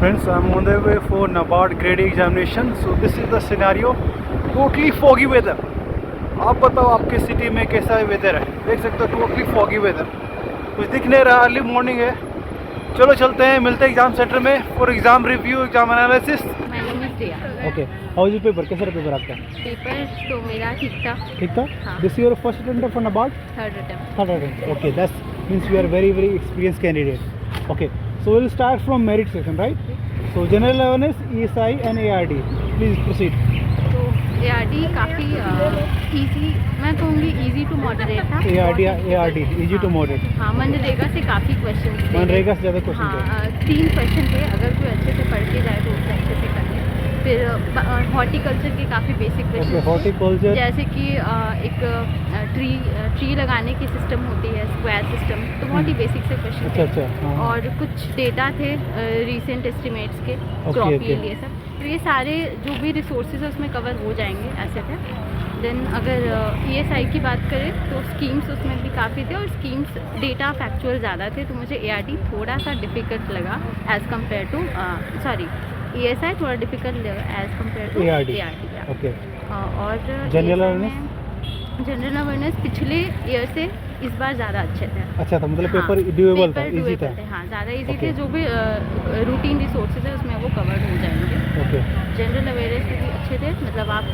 Friends, I'm on the way for NABARD grade A examination. So this is the scenario. Totally foggy weather. आप बताओ आपके city में कैसा weather है? देख सकते हो टोटली फॉगी वेदर, कुछ दिख नहीं रहा, अर्ली मॉर्निंग है। चलो चलते हैं, मिलते हैं एग्जाम सेंटर में for exam review, exam analysis. Okay, how is paper? कैसा रहा पेपर आपका? पेपर तो मेरा ठीक था। ठीक था? हाँ। This your first attempt for NABARD? Third attempt. Third attempt. Okay, that's means you are very experienced candidate. Okay, so we'll start from merit section, right? So general awareness, ESI and ARD. Please proceed. तो ARD काफ़ी easy, मैं कहूँगी easy to moderate था। ARD easy to moderate. हाँ, मनरेगा से काफ़ी question थे। मनरेगा से ज़्यादा क्वेश्चन थे। हाँ, 3 क्वेश्चन थे, अगर कोई अच्छे से पढ़ के जाए तो उससे अच्छे से कर ले। फिर हॉर्टिकल्चर के काफ़ी बेसिक क्वेश्चन, हॉर्टिकल्चर जैसे कि एक ट्री लगाने की सिस्टम होती है, स्क्वायर सिस्टम, तो बहुत ही बेसिक से क्वेश्चन थे। अच्छा, हाँ। और कुछ डेटा थे रीसेंट एस्टिमेट्स के, Okay, क्रॉप okay. ये सब, तो ये सारे जो भी रिसोर्सेज है उसमें कवर हो जाएंगे ऐसे थे। देन अगर ESI की बात करें तो स्कीम्स उसमें भी काफ़ी थे, और स्कीम्स डेटा फैक्चुअल ज़्यादा थे, तो मुझे ARD थोड़ा सा डिफ़िकल्ट लगा एज़ कम्पेयर टू ESI थोड़ा डिफ़िकल्ट लगा as compare to ARD. ARD। Okay, और जनरल ESI अवेयरनेस? में जनरल अवेयरनेस पिछले ईयर से इस बार ज़्यादा अच्छे थे। अच्छा था, मतलब हाँ, पेपर ड्यूएबल था, पेपर इजी था। doable थे, हाँ ज़्यादा इजी Okay. थे। जो भी रूटीन रिसोर्सेज है उसमें वो कवर हो जाएंगे। ओके, जनरल अवेयरनेस भी अच्छे थे, मतलब आप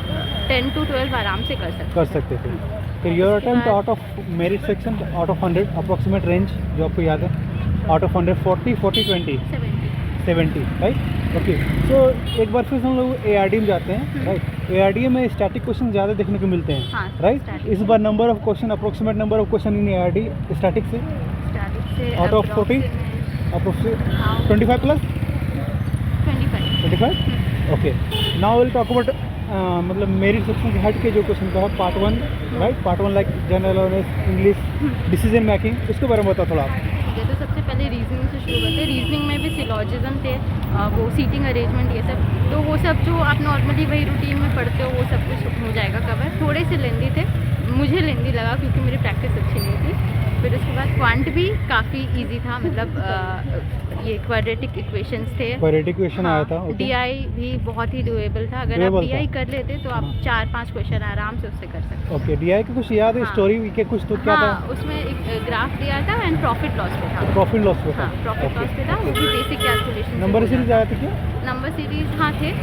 10 to 12 आराम से कर सकते कर सकते थे। फिर your attempt out of merit section, out of 100 approximate range जो आपको याद है, out of 100 40 40 20 70, right? Okay, so एक बार फिर हम लोग ARD में जाते हैं, राइट? ARD में स्टैटिक क्वेश्चन ज़्यादा देखने को मिलते हैं, हाँ, राइट? static। इस बार number of question, approximate number of question in ARD static से स्टैटिक से Out of 40? अप्रोक्सीमेट हाँ, 25 plus 25। 25? Okay, now will talk about मतलब मेरिट सेक्शन के हट के जो क्वेश्चन का है, part 1, right? Part 1 like general awareness, English, decision making, उसके बारे में बताओ थोड़ा आप। ठीक है, तो सबसे पहले रीजनिंग से शुरू करते हैं। रीजनिंग में भी सिलॉजिज्म थे, वो सीटिंग अरेंजमेंट, ये सब, तो वो सब जो आप नॉर्मली वही रूटीन में पढ़ते हो वो सब कुछ हो जाएगा कवर। थोड़े से लेंदी थे, मुझे लेंदी लगा क्योंकि मेरी प्रैक्टिस अच्छी नहीं थी। फिर उसके बाद क्वांट भी काफ़ी इजी था, मतलब ये क्वाड्रेटिक इक्वेशंस थे, क्वाड्रेटिक इक्वेशन आया था। ओके, DI भी बहुत ही डुएबल था। अगर आप Doable DI था। कर लेते तो आप 4-5 क्वेश्चन आराम से उससे कर सकते। ओके, DI के कुछ याद है? हाँ। स्टोरी के कुछ तो क्या हाँ, था? उसमें एक ग्राफ दिया था एंड प्रॉफिट लॉस पे था। प्रॉफिट लॉस पे था। हाँ, प्रॉफिट ओके, लॉस पे था, वो भी बेसिक कैलकुलेशन। नंबर सीरीज आया था क्या? नंबर सीरीज हाँ थे,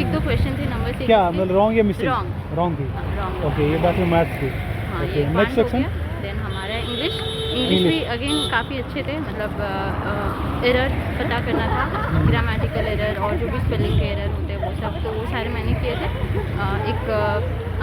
1-2 क्वेश्चन थे नंबर सीरीज क्या मतलब रॉन्ग या मिसिंग? Wrong। रॉन्ग थी। रॉन्ग। ओके, ये बात है मैथ्स की। हाँ, ओके, ये नेक्स्ट सेक्शन। देन हमारा इंग्लिश भी अगेन काफ़ी अच्छे थे, मतलब एरर पता करना था, ग्रामेटिकल एरर और जो भी स्पेलिंग के एरर होते हैं वो सब, तो वो सारे मैंने किए थे। एक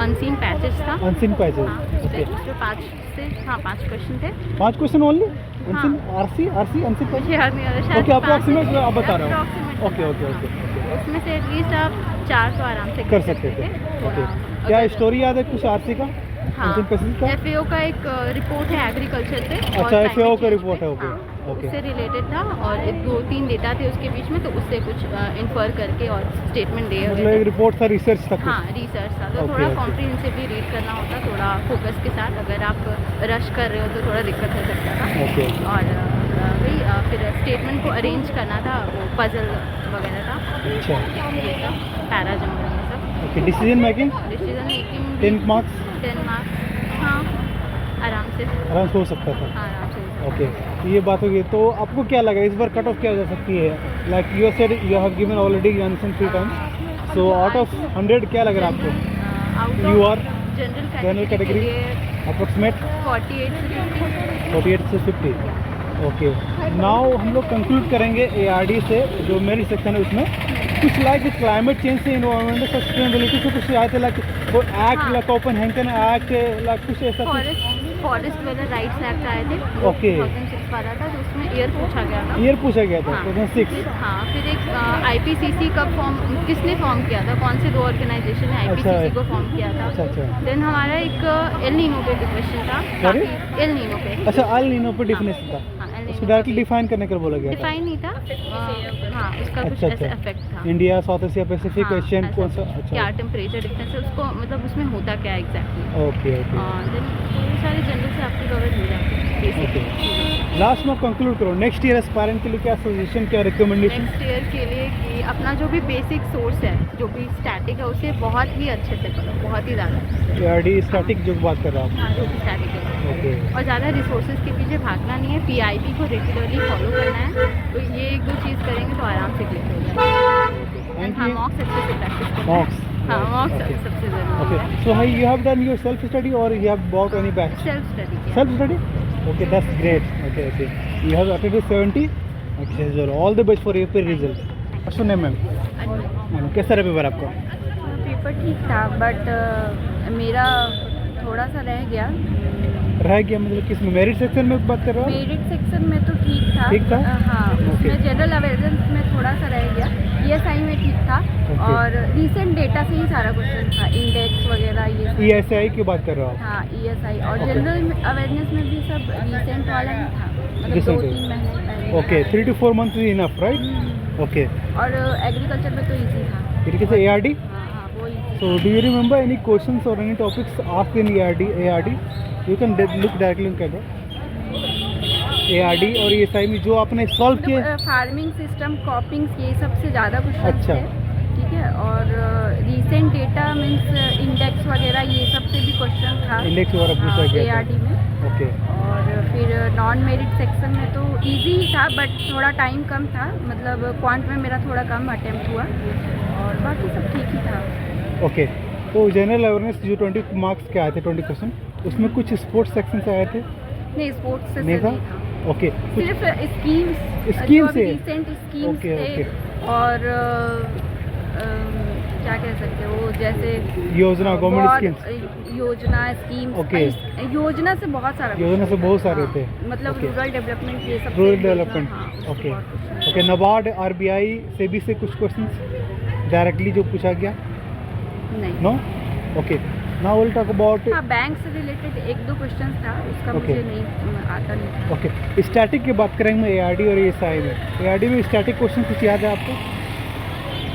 अनसीन पैचेस था। Unseen patches. हाँ, ओके, जो 5 क्वेश्चन थे। 5 क्वेश्चन ओनली? हाँ। Unseen RC unseen patches? मुझे याद नहीं आ रहा, शायद ओके, 5 अप्रोक्सीमेट आप बता रहे हो। approximate ओके ओके हाँ। ओके उसमें से एटलीस्ट आप 4 तो आराम से कर सकते थे। ओके, क्या स्टोरी याद है कुछ आरसी का? हाँ, अनसीन पैचेस का? FAO का एक रिपोर्ट है एग्रीकल्चर से। और अच्छा, FAO climate का change रिपोर्ट है। ओके हाँ, ओके, उससे रिलेटेड था, और 2-3 डेटा थे उसके बीच में, तो उससे कुछ इन्फर करके और स्टेटमेंट दिए मतलब हुए एक थे। रिपोर्ट था, रिसर्च था कुछ? हाँ, रिसर्च था, तो ओके, थोड़ा ओके। कॉम्प्रिहेंसिवली रीड करना होता, थोड़ा फोकस के साथ। अगर आप रश कर रहे हो तो थोड़ा दिक्कत हो सकता था। ओके, और वही फिर स्टेटमेंट को अरेंज करना था, वो पजल वगैरह था, अच्छा, ये सब पैरा जंगल में सब। Okay. Decision making decision making 10 marks 10 marks, हाँ आराम से, आराम से हो सकता था। हाँ आराम से हो सकता है। ओके, तो ये बात होगी। तो आपको क्या लगा इस बार कट ऑफ क्या हो जा सकती है? Like you said you have given already examination 3 times, so out of 100 क्या लग रहा है आपको? Out You of are general category? Category approximate 48 से 50। 48 से 50। ओके, नाउ हम लोग कंक्लूड करेंगे ARD से जो मेरी सेक्शन है उसमें कुछ लाइक क्लाइमेट चेंज से इन्वायरमेंटल सस्टेनेबिलिटी से कुछ आए थे, लाइक वो एक्ट, हाँ। लाइक कोपेनहेगन एक्ट, लाइक कुछ ऐसा कुछ। फॉरेस्ट वाला राइट्स एक्ट आए थे, ओके। 2006 वाला था, तो उसमें ईयर पूछा गया था। ईयर पूछा गया था हाँ। 2006। हाँ, फिर एक IPCC का फॉर्म किसने फॉर्म किया था, कौन से 2 ऑर्गेनाइजेशन ने अच्छा। IPCC को फॉर्म किया था। अच्छा अच्छा देन हमारा एक एल नीनो पे भी क्वेश्चन था। Sorry? एल नीनो पे। अच्छा, अल नीनो पे डिफिनेशन था, हाँ, एल उसको नीनो डायरेक्टली डिफाइन करने के लिए बोला गया था। डिफाइन नहीं था, हाँ उसका कुछ अच्छा, ऐसा अच्छा। इफेक्ट था। इंडिया, साउथ एशिया, पैसिफिक, हाँ, एशियन, ऐसा कौन सा? कुछ। अच्छा, क्या टेम्परेचर डिफरेंस है उसको, मतलब उसमें होता क्या एग्जैक्टली। Okay okay. देन ये सारे जनरल से आपकी कवर हो जाते हैं। बेसिक। लास्ट में कंक्लूड करो, नेक्स्ट ईयर एस्पायरेंट के लिए क्या सजेशन, क्या रिकमेंडेशन? नेक्स्ट ईयर के लिए कि अपना जो भी बेसिक सोर्स है, जो भी स्टैटिक है, उसे बहुत ही अच्छे से करो, बहुत ही ज़्यादा। ARD स्टैटिक जो बात कर रहा हूँ। हाँ, जो भी स्टैटिक है, ओके, और ज़्यादा रिसोर्सेज के पीछे भागना नहीं है। PIP को रेगुलरली फॉलो करना है, तो ये 1-2 चीज़ करेंगे तो आराम से क्लिक हो जाएगा। थैंक हाँ, यू। मॉक्स अच्छे से प्रैक्टिस करना है। मॉक्स, हाँ, मॉक्स Okay. सबसे ज़रूरी Okay, है। so you have done your self study or you have bought any batch? Self study किया। Self study? Okay, that's great. Okay, okay. You have attended 70? Okay, so all the best for your result. What's your name, ma'am? Ma'am, कैसा रहा paper आपका? Paper ठीक था, but मेरा थोड़ा सा रह गया। रह गया मतलब किस में, मेरिट सेक्शन में बात कर रहे हो? मेरिट सेक्शन में तो ठीक था। ठीक था? हाँ, Okay. उसमें जनरल अवेयरनेस में थोड़ा सा रह गया। ESI में ठीक था। Okay. और रीसेंट डेटा से ही सारा क्वेश्चन था, इंडेक्स वगैरह ये सब। ESI की बात कर रहे हो आप? हाँ, ESI और Okay. जनरल अवेयरनेस में भी सब रीसेंट वाला ही था, मतलब Recent 2-3 महीने पहले। Okay, 3 to 4 months is enough, right? Hmm. Okay. और एग्रीकल्चर में तो इजी था। फिर कैसे ARD? हाँ हाँ, वो easy। So do you remember any questions or any topics asked in ARD? You can look directly on camera. ARD और ESI में जो आपने सॉल्व किए? फार्मिंग सिस्टम, क्रॉपिंग्स, ये सबसे ज़्यादा क्वेश्चन अच्छा। थे, ठीक है। और रीसेंट डेटा मीन्स इंडेक्स वगैरह ये सब से भी क्वेश्चन था। इंडेक्स वगैरह पूछा गया था। ARD में। ओके, और फिर नॉन मेरिट सेक्शन में तो इजी ही था, बट थोड़ा टाइम कम था, मतलब क्वांट में मेरा थोड़ा कम अटेम्प्ट हुआ, और बाकी सब ठीक ही था। ओके। तो जनरल अवेयरनेस जो 20 मार्क्स के आए थे, 20 क्वेश्चन, उसमें कुछ स्पोर्ट्स सेक्शन से आए थे? नहीं, स्पोर्ट्स से नहीं था? नहीं था। ओके, कुछ सिर्फ स्कीम्स, स्कीम जो से? रिसेंट स्कीम्स ओके, थे। ओके। और क्या कह सकते हो, जैसे योजना, गवर्नमेंट बहुत स्कीम्स? योजना, स्कीम्स। ओके। योजना से बहुत सारा योजना से question बहुत था। सारे हाँ, थे। मतलब ओके। रूरल डेवलपमेंट ये सब से रूरल योजना, डेवलपमेंट, हाँ, उससे ओके बहुत question okay. NABARD, RBI, SEBI से कुछ क्वेश्चंस डायरेक्टली जो पूछा गया? नहीं। No? Okay, now will talk about हाँ, बैंक से रिलेटेड 1-2 क्वेश्चन था, उसका ओके। मुझे नहीं आता नहीं था। ओके। स्टैटिक की बात करेंगे ARD और ESI में। ARD में स्टैटिक क्वेश्चन कुछ याद है आपको?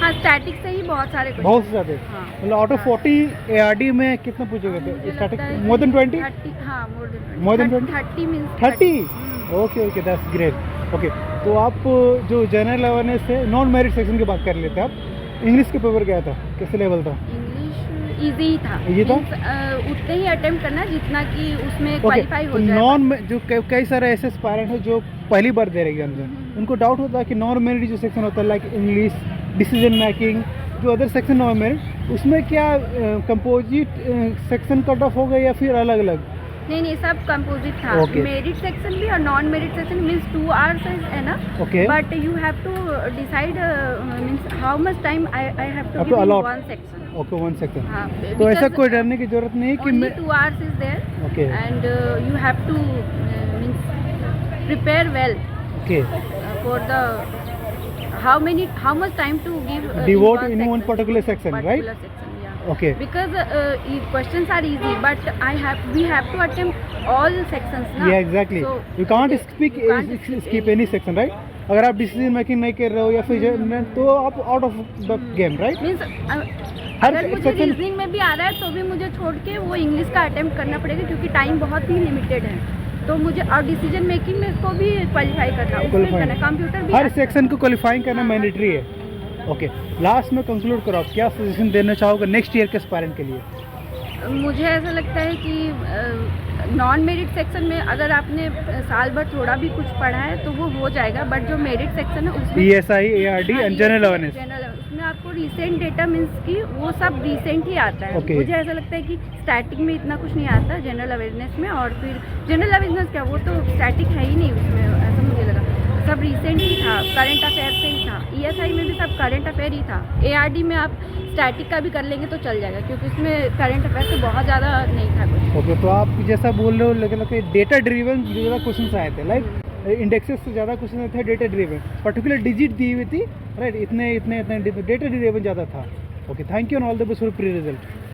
हाँ, स्टैटिक से ही बहुत सारे question बहुत थे। ज़्यादा, हाँ, मतलब आउट ऑफ 40 ARD में कितना पूछे गए मुझे थे स्टैटिक? लगता है मोर देन 20? 30, हाँ, more than More than 20? 30 means 30? Okay okay, that's great. Okay, तो आप जो जनरल अवेयरनेस है, नॉन मेरिट सेक्शन की बात कर लेते हैं आप। इंग्लिश के पेपर क्या था, कैसे लेवल था? इंग्लिश इजी ही था। Easy था? Means, उतने ही अटेम्प्ट करना जितना कि उसमें ओके, क्वालिफाई तो हो जाए। नॉन में जो कई सारे ऐसे एस्पायरेंट हैं जो पहली बार दे रहे एग्जाम में, उनको डाउट होता है कि नॉन मेरिट जो सेक्शन होता है, लाइक इंग्लिश, डिसीजन मेकिंग, जो अदर सेक्शन नॉन मेरिट, उसमें क्या कंपोजिट सेक्शन कट ऑफ होगा या फिर अलग अलग? नहीं, सब कंपोजिट था। Okay. मेरिट सेक्शन भी और non merit section means 2 hours है ना। Okay. But you have to decide means how much time I have to Have to give in allot. One section. Okay, 1 section. हाँ, तो ऐसा कोई डरने की जरूरत नहीं है कि only मैं 2 hours is there, okay and you have to means prepare well okay for the how much time to give Devote in section. one particular section, right? Particular section, yeah. Okay Because questions are easy, but we have to attempt all sections ना. या exactly, So, you can't you can't skip any section, right? अगर आप decision making नहीं कर रहे हो या फिर तो आप out of the game, right? Means हर अगर मुझे section- रीजनिंग में भी आ रहा है तो भी मुझे छोड़ के वो इंग्लिश का अटेम्प्ट करना पड़ेगा, क्योंकि टाइम बहुत ही लिमिटेड है। तो मुझे और डिसीजन मेकिंग में को भी क्वालिफाई करना, उसमें करना, कंप्यूटर भी हर सेक्शन को क्वालिफाइंग करना हाँ, मैंडेटरी है। ओके, लास्ट में कंक्लूड करो, आप क्या सजेशन देना चाहोगे नेक्स्ट ईयर के एस्पायरेंट के लिए? मुझे ऐसा लगता है कि नॉन मेरिट सेक्शन में अगर आपने साल भर थोड़ा भी कुछ पढ़ा है तो वो हो जाएगा, बट जो मेरिट सेक्शन है उसमें ESI, ARD and general awareness. उसमें आपको रिसेंट डेटा मीन्स की वो सब रिसेंट ही आता है। Okay. मुझे ऐसा लगता है कि स्टैटिक में इतना कुछ नहीं आता जनरल अवेयरनेस में, और फिर जनरल अवेयरनेस क्या, वो तो स्टैटिक है ही नहीं उसमें, ऐसा मुझे लगा। सब रिसेंट ही था, करंट अफेयर से ही था। ESI में भी सब करंट अफेयर ही था। ARD में आप स्टैटिक का भी कर लेंगे तो चल जाएगा, क्योंकि उसमें करंट अफेयर से बहुत ज़्यादा नहीं था कुछ। ओके, तो आप जैसा बोल रहे हो, लेकिन डेटा ड्रिवन ज़्यादा क्वेश्चन आए थे, लाइक इंडेक्सेस से ज़्यादा क्वेश्चन थे डेटा ड्रिवन, पर्टिकुलर डिजिट दी हुई थी, राइट? इतने डेटा ड्रिवन ज़्यादा था। Okay, thank you and all the best for pre result.